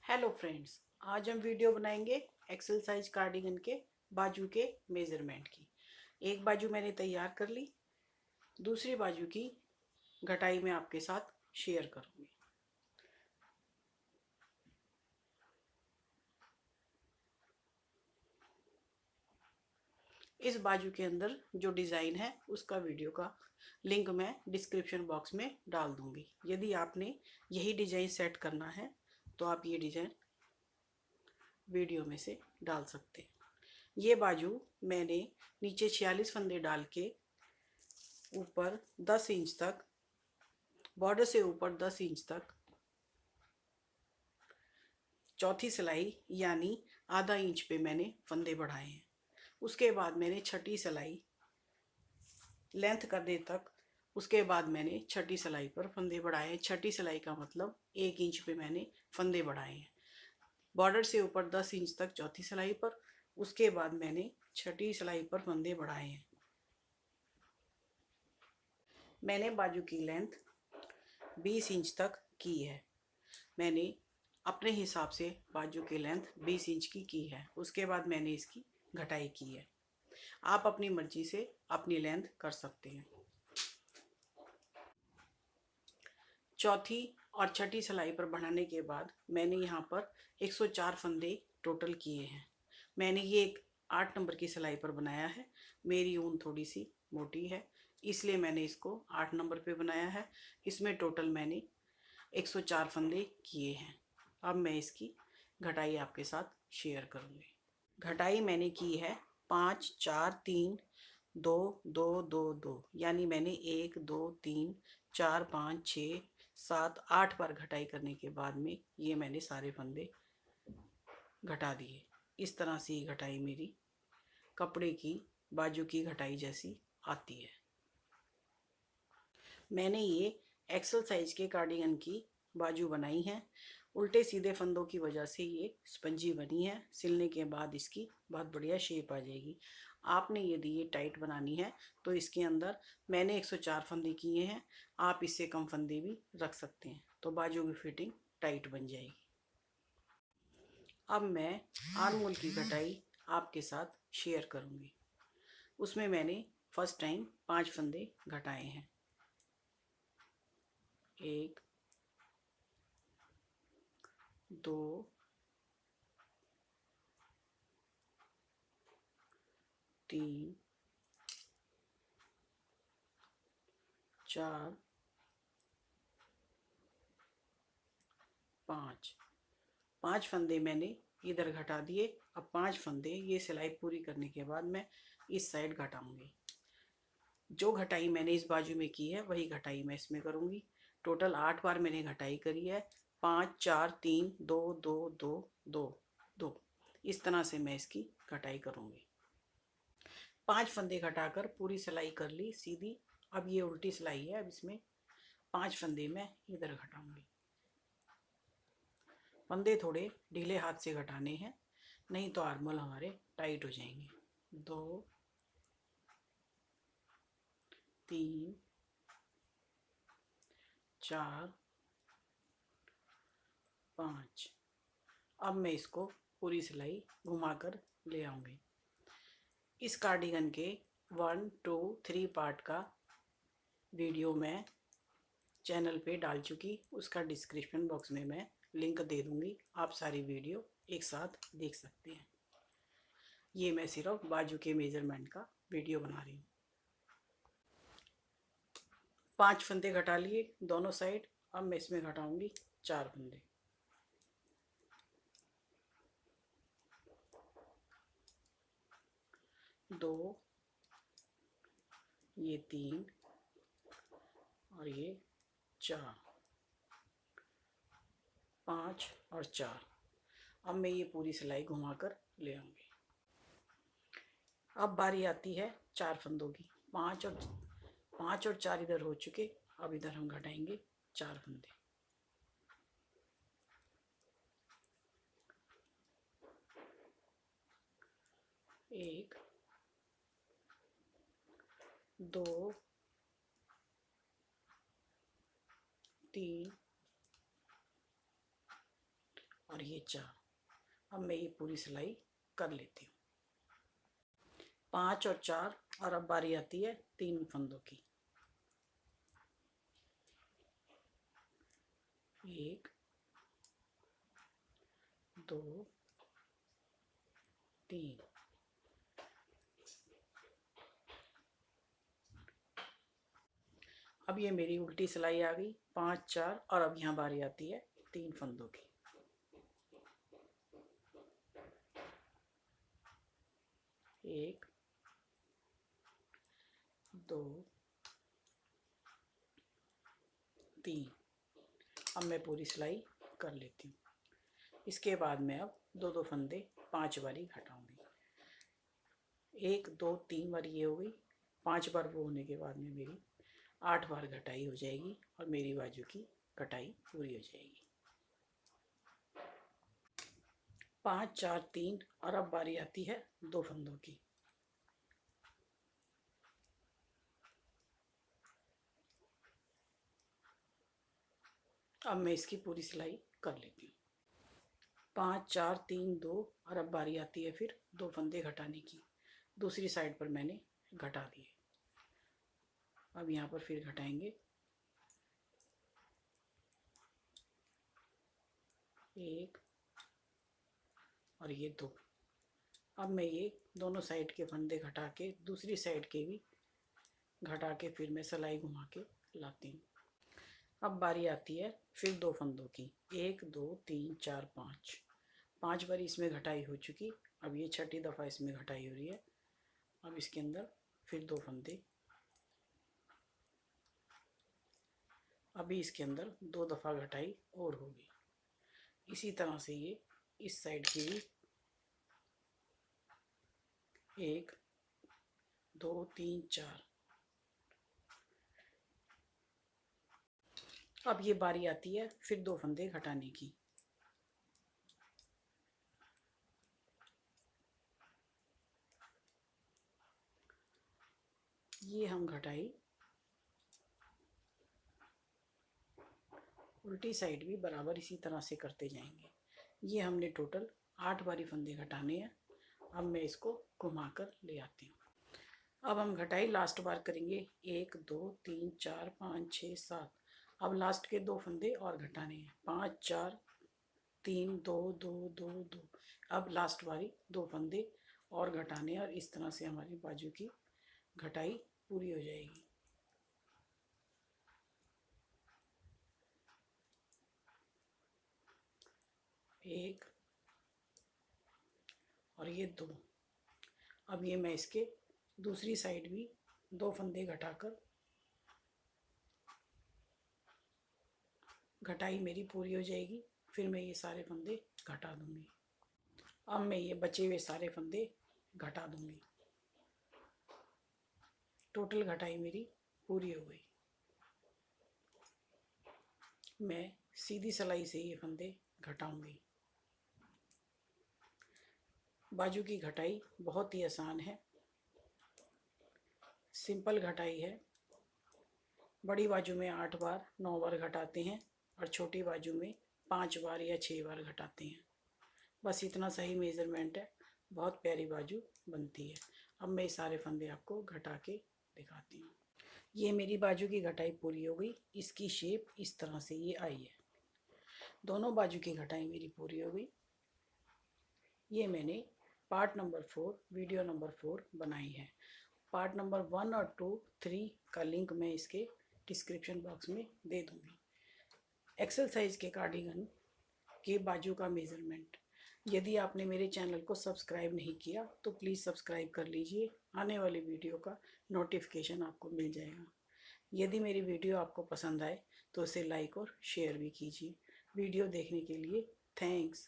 Hello friends, आज हम video बनाएंगे एक्सल साइज कार्डिगन के बाजू के मेज़रमेंट की। एक बाजू मैंने तैयार कर ली, दूसरी बाजू की घटाई मैं आपके साथ शेयर करूंगी। इस बाजू के अंदर जो डिज़ाइन है उसका वीडियो का लिंक मैं डिस्क्रिप्शन बॉक्स में डाल दूंगी। यदि आपने यही डिज़ाइन सेट करना है तो आप ये डिज़ाइन वीडियो में से डाल सकते हैं। ये बाजू मैंने नीचे 46 फंदे डाल के ऊपर 10 इंच तक, बॉर्डर से ऊपर 10 इंच तक चौथी सिलाई यानी आधा इंच पे मैंने फंदे बढ़ाए हैं। उसके बाद मैंने छठी सिलाई लेंथ करने तक, उसके बाद मैंने छठी सिलाई पर फंदे बढ़ाए हैं। छठी सिलाई का मतलब 1 इंच पे मैंने फंदे बढ़ाए हैं। बॉर्डर से ऊपर 10 इंच तक चौथी सिलाई पर, उसके बाद मैंने छठी सिलाई पर फंदे बढ़ाए हैं। मैंने बाजू की लेंथ 20 इंच तक की है। मैंने अपने हिसाब से बाजू की लेंथ 20 इंच की है। उसके बाद मैंने इसकी घटाई की है। आप अपनी मर्जी से अपनी लेंथ कर सकते हैं। चौथी और छठी सिलाई पर बढ़ाने के बाद मैंने यहाँ पर 104 फंदे टोटल किए हैं। मैंने ये एक 8 नंबर की सिलाई पर बनाया है। मेरी ऊन थोड़ी सी मोटी है, इसलिए मैंने इसको 8 नंबर पे बनाया है। इसमें टोटल मैंने 104 फंदे किए हैं। अब मैं इसकी घटाई आपके साथ शेयर करूँगी। घटाई मैंने की है 5 4 3 2 2 2 2, यानी मैंने 1 2 3 4 5 6 7 8 बार घटाई करने के बाद में ये मैंने सारे फंदे घटा दिए। इस तरह से ये घटाई मेरी कपड़े की बाजू की घटाई जैसी आती है। मैंने ये एक्सल साइज के कार्डिगन की बाजू बनाई है। उल्टे सीधे फंदों की वजह से ये स्पंजी बनी है। सिलने के बाद इसकी बहुत बढ़िया शेप आ जाएगी। आपने यदि ये टाइट बनानी है तो इसके अंदर मैंने 104 फंदे किए हैं, आप इससे कम फंदे भी रख सकते हैं, तो बाजू की फिटिंग टाइट बन जाएगी। अब मैं आर्म होल की घटाई आपके साथ शेयर करूंगी। उसमें मैंने फर्स्ट टाइम 5 फंदे घटाए हैं। 1 2 3 4 5। 5 फंदे मैंने इधर घटा दिए। अब 5 फंदे ये सिलाई पूरी करने के बाद मैं इस साइड घटाऊंगी। जो घटाई मैंने इस बाजू में की है वही घटाई मैं इसमें करूंगी। टोटल 8 बार मैंने घटाई करी है। 5 4 3 2 2 2 2 2, इस तरह से मैं इसकी घटाई करूंगी। 5 फंदे घटाकर पूरी सिलाई कर ली सीधी। अब ये उल्टी सिलाई है, अब इसमें 5 फंदे मैं इधर घटाऊंगी। फंदे थोड़े ढीले हाथ से घटाने हैं, नहीं तो आर्मल हमारे टाइट हो जाएंगे। 2 3 4 5। अब मैं इसको पूरी सिलाई घुमाकर ले आऊंगी। इस कार्डिगन के 1 2 3 पार्ट का वीडियो मैं चैनल पे डाल चुकी, उसका डिस्क्रिप्शन बॉक्स में मैं लिंक दे दूंगी। आप सारी वीडियो एक साथ देख सकते हैं। ये मैं सिर्फ बाजू के मेजरमेंट का वीडियो बना रही हूँ। 5 फंदे घटा लिए दोनों साइड। अब मैं इसमें घटाऊंगी 4 फंदे। 2, ये 3 और ये 4, 5 और 4। अब मैं ये पूरी सिलाई घुमाकर ले आऊंगी। अब बारी आती है 4 फंदों की। 5 और 4 इधर हो चुके। अब इधर हम घटाएंगे 4 फंदे। 1 2 3 और और ये 4। अब मैं ये पूरी सिलाई कर लेती हूँ। 5 और 4, और अब बारी आती है 3 फंदों की। 1 2 3। अब ये मेरी उल्टी सिलाई आ गई, 5 4, और अब यहाँ बारी आती है 3 फंदों की। 1 2 3। अब मैं पूरी सिलाई कर लेती हूँ। इसके बाद मैं अब 2 फंदे 5 बारी घटाऊंगी। 1 2 3 बार ये हो गई। 5 बार वो होने के बाद में मेरी 8 बार घटाई हो जाएगी और मेरी बाजू की कटाई पूरी हो जाएगी। 5 4 3, और अब बारी आती है 2 फंदों की। अब मैं इसकी पूरी सिलाई कर लेती हूँ। 5 4 3 2, और अब बारी आती है फिर 2 फंदे घटाने की। दूसरी साइड पर मैंने घटा दिए। अब यहाँ पर फिर घटाएंगे। 1 और ये 2। अब मैं ये दोनों साइड के फंदे घटा के दूसरी साइड के भी घटा के फिर मैं सिलाई घुमा के लाती हूँ। अब बारी आती है फिर 2 फंदों की। 1 2 3 4 5। 5 बारी इसमें घटाई हो चुकी। अब ये छठी दफ़ा इसमें घटाई हो रही है। अब इसके अंदर फिर 2 फंदे। अभी इसके अंदर 2 दफ़ा घटाई और होगी। इसी तरह से ये इस साइड की भी 1 2 3 4। अब ये बारी आती है फिर 2 फंदे घटाने की। ये हम घटाई उल्टी साइड भी बराबर इसी तरह से करते जाएंगे। ये हमने टोटल 8 बारी फंदे घटाने हैं। अब मैं इसको घुमाकर ले आती हूँ। अब हम घटाई लास्ट बार करेंगे। 1 2 3 4 5 6 7। अब लास्ट के 2 फंदे और घटाने हैं। 5 4 3 2 2 2 2। अब लास्ट बारी 2 फंदे और घटाने हैं, और इस तरह से हमारी बाजू की घटाई पूरी हो जाएगी। 1 और ये 2। अब ये मैं इसके दूसरी साइड भी 2 फंदे घटाकर घटाई मेरी पूरी हो जाएगी। फिर मैं ये सारे फंदे घटा दूंगी। अब मैं ये बचे हुए सारे फंदे घटा दूंगी। टोटल घटाई मेरी पूरी हो गई। मैं सीधी सिलाई से ये फंदे घटाऊंगी। बाजू की घटाई बहुत ही आसान है, सिंपल घटाई है। बड़ी बाजू में 8 बार 9 बार घटाते हैं, और छोटी बाजू में 5 बार या 6 बार घटाते हैं। बस इतना सही मेज़रमेंट है, बहुत प्यारी बाजू बनती है। अब मैं सारे फंदे आपको घटा के दिखाती हूँ। ये मेरी बाजू की घटाई पूरी हो गई। इसकी शेप इस तरह से ये आई है। दोनों बाजू की घटाई मेरी पूरी हो गई। ये मैंने पार्ट नंबर 4 वीडियो नंबर 4 बनाई है। पार्ट नंबर 1 और 2 3 का लिंक मैं इसके डिस्क्रिप्शन बॉक्स में दे दूँगी। एक्सल साइज के कार्डिगन के बाजू का मेज़रमेंट। यदि आपने मेरे चैनल को सब्सक्राइब नहीं किया तो प्लीज़ सब्सक्राइब कर लीजिए। आने वाली वीडियो का नोटिफिकेशन आपको मिल जाएगा। यदि मेरी वीडियो आपको पसंद आए तो उसे लाइक और शेयर भी कीजिए। वीडियो देखने के लिए थैंक्स।